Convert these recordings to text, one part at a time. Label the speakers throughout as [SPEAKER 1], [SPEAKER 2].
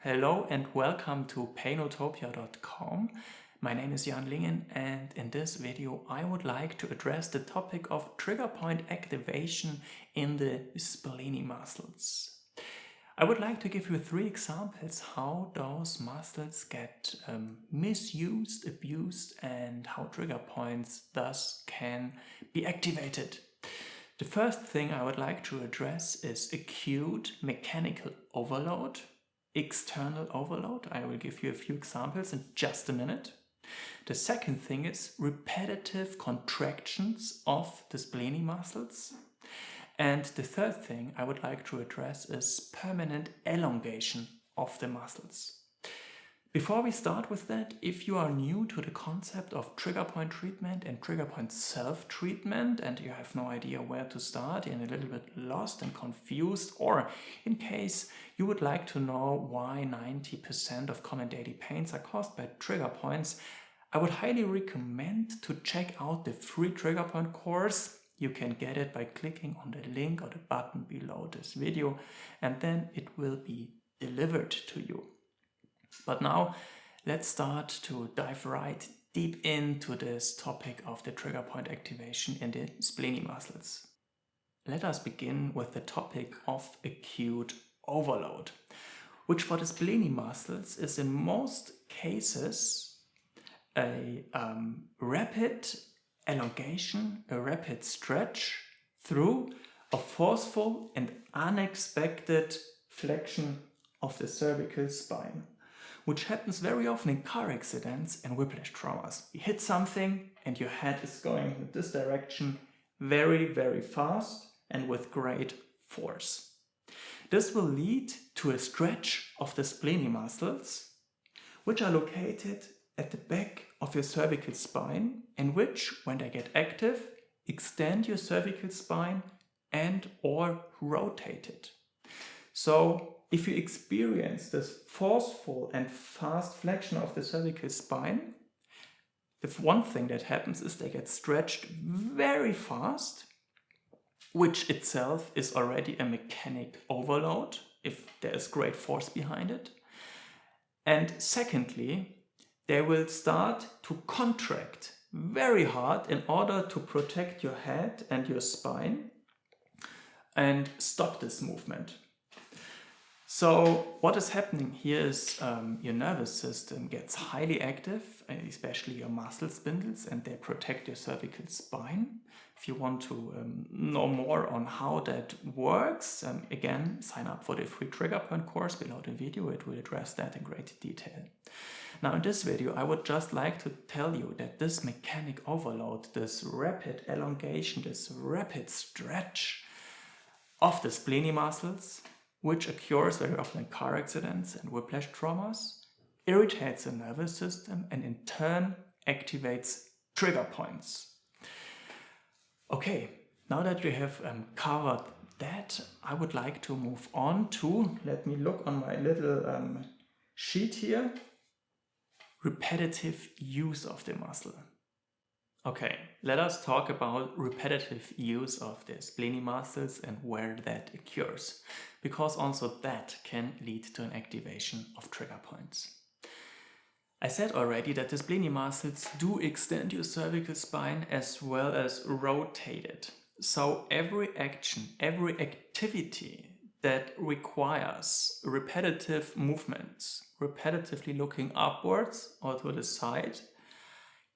[SPEAKER 1] Hello and welcome to Painotopia.com. My name is Jan Lingen, and in this video I would like to address the topic of trigger point activation in the splenic muscles. I would like to give you 3 examples how those muscles get misused, abused, and how trigger points thus can be activated. The first thing I would like to address is acute mechanical overload. External overload. I will give you a few examples in just a minute. The second thing is repetitive contractions of the splenic muscles. And the third thing I would like to address is permanent elongation of the muscles. Before we start with that, if you are new to the concept of trigger point treatment and trigger point self-treatment and you have no idea where to start and a little bit lost and confused, or in case you would like to know why 90% of common daily pains are caused by trigger points, I would highly recommend to check out the free trigger point course. You can get it by clicking on the link or the button below this video, and then it will be delivered to you. But now let's start to dive right deep into this topic of the trigger point activation in the splenic muscles. Let us begin with the topic of acute overload, which for the splenic muscles is in most cases a rapid elongation, a rapid stretch through a forceful and unexpected flexion of the cervical spine, which happens very often in car accidents and whiplash traumas. You hit something and your head is going in this direction very, very fast and with great force. This will lead to a stretch of the splenic muscles, which are located at the back of your cervical spine, and which, when they get active, extend your cervical spine and or rotate it. So if you experience this forceful and fast flexion of the cervical spine, the one thing that happens is they get stretched very fast, which itself is already a mechanic overload if there is great force behind it. And secondly, they will start to contract very hard in order to protect your head and your spine and stop this movement. So what is happening here is your nervous system gets highly active, especially your muscle spindles, and they protect your cervical spine. If you want to know more on how that works, again, sign up for the free trigger point course below the video. It will address that in great detail. Now in this video, I would just like to tell you that this mechanic overload, this rapid elongation, this rapid stretch of the splenic muscles, which occurs very often in car accidents and whiplash traumas, irritates the nervous system and in turn activates trigger points. Okay, now that we have covered that, I would like to move on to, let me look on my little sheet here, repetitive use of the muscle. Okay, let us talk about repetitive use of the splenic muscles and where that occurs, because also that can lead to an activation of trigger points. I said already that the splenic muscles do extend your cervical spine as well as rotate it. So every action, every activity that requires repetitive movements, repetitively looking upwards or to the side,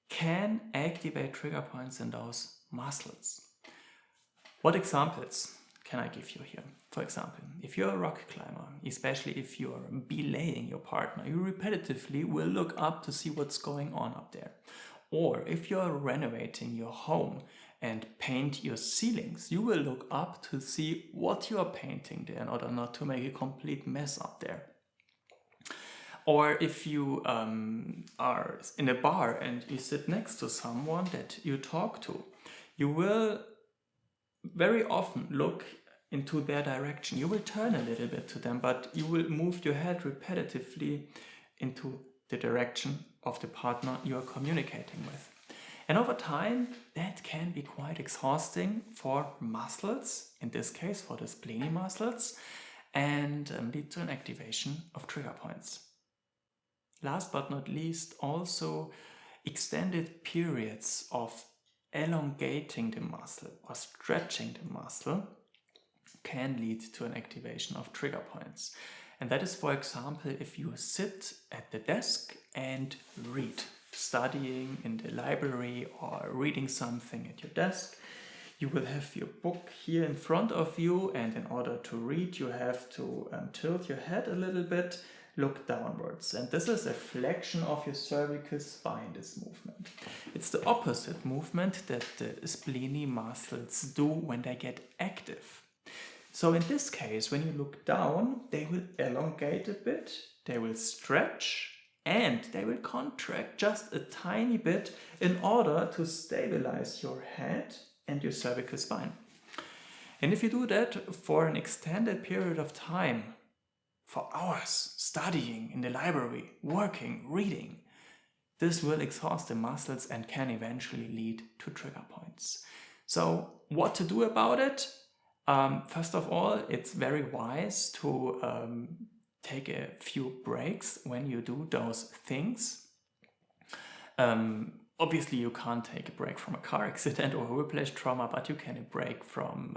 [SPEAKER 1] can activate trigger points in those muscles. What examples can I give you here? For example, if you're a rock climber, especially if you're belaying your partner, you repetitively will look up to see what's going on up there. Or if you're renovating your home and paint your ceilings, you will look up to see what you are painting there in order not to make a complete mess up there. Or if you are in a bar and you sit next to someone that you talk to, you will very often look into their direction. You will turn a little bit to them, but you will move your head repetitively into the direction of the partner you are communicating with. And over time, that can be quite exhausting for muscles, in this case for the splenic muscles, and lead to an activation of trigger points. Last but not least, also extended periods of elongating the muscle or stretching the muscle can lead to an activation of trigger points. And that is, for example, if you sit at the desk and read, studying in the library or reading something at your desk. You will have your book here in front of you, and in order to read you have to tilt your head a little bit, look downwards, and this is a flexion of your cervical spine, this movement. It's the opposite movement that the splenius muscles do when they get active. So in this case, when you look down, they will elongate a bit, they will stretch, and they will contract just a tiny bit in order to stabilize your head and your cervical spine. And if you do that for an extended period of time, for hours, studying in the library, working, reading, this will exhaust the muscles and can eventually lead to trigger points. So what to do about it? First of all, it's very wise to take a few breaks when you do those things. Obviously, you can't take a break from a car accident or a whiplash trauma, but you can break from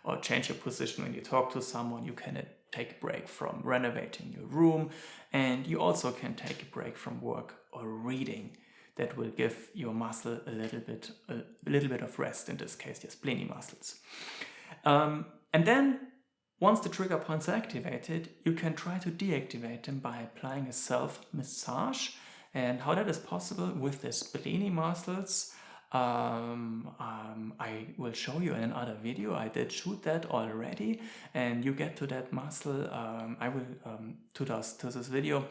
[SPEAKER 1] or change your position when you talk to someone. You can take a break from renovating your room, and you also can take a break from work or reading. That will give your muscle a little bit of rest. In this case, your splenius muscles. And then, once the trigger points are activated, you can try to deactivate them by applying a self-massage. And how that is possible with the splenius muscles, I will show you in another video. I did shoot that already, and you get to that muscle. I will to this video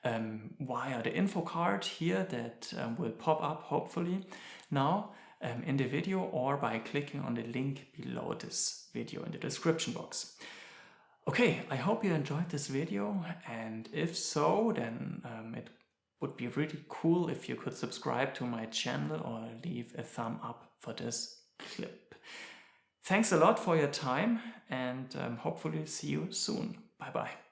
[SPEAKER 1] via the info card here that will pop up hopefully now in the video, or by clicking on the link below this video in the description box. Okay, I hope you enjoyed this video, and if so, then it would be really cool if you could subscribe to my channel or leave a thumb up for this clip. Thanks a lot for your time, and hopefully see you soon. Bye bye.